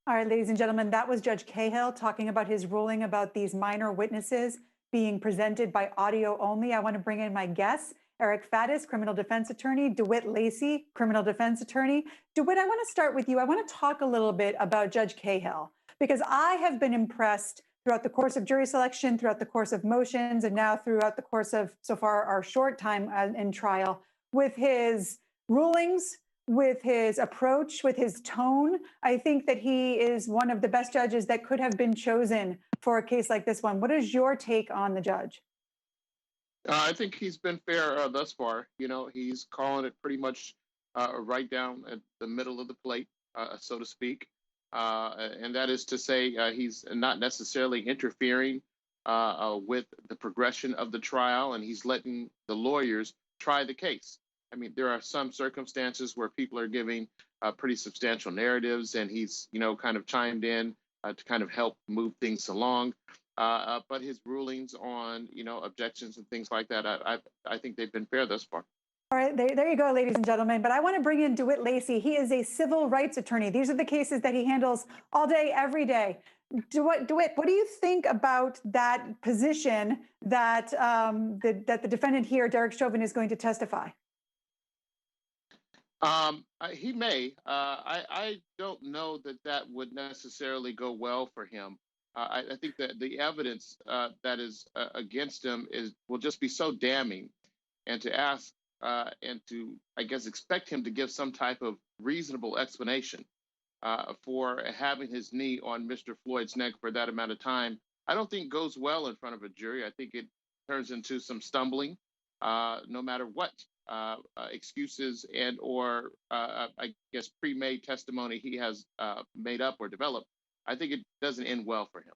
All right, ladies and gentlemen, that was Judge Cahill talking about his ruling about these minor witnesses being presented by audio only. I want to bring in my guests, Eric Faddis, criminal defense attorney, DeWitt Lacy, criminal defense attorney. DeWitt, I want to start with you. I want to talk a little bit about Judge Cahill, because I have been impressed throughout the course of jury selection, throughout the course of motions, and now throughout the course of, so far, our short time in trial with his rulings, with his approach, with his tone. I think that he is one of the best judges that could have been chosen for a case like this one. What is your take on the judge? I think he's been fair thus far. You know, he's calling it pretty much right down at the middle of the plate, so to speak. And that is to say, he's not necessarily interfering with the progression of the trial, and he's letting the lawyers try the case. I mean, there are some circumstances where people are giving pretty substantial narratives, and he's, kind of chimed in to kind of help move things along. But his rulings on, objections and things like that, I think they've been fair thus far. All right, there you go, ladies and gentlemen. But I want to bring in DeWitt Lacy. He is a civil rights attorney. These are the cases that he handles all day, every day. DeWitt, what do you think about that position that that the defendant here, Derek Chauvin, is going to testify? He may. I don't know that that would necessarily go well for him. I think that the evidence that is against him will just be so damning, and to ask and to, I guess, expect him to give some type of reasonable explanation for having his knee on Mr. Floyd's neck for that amount of time, I don't think goes well in front of a jury. I think it turns into some stumbling, no matter what excuses and or I guess pre-made testimony he has made up or developed. I think it doesn't end well for him.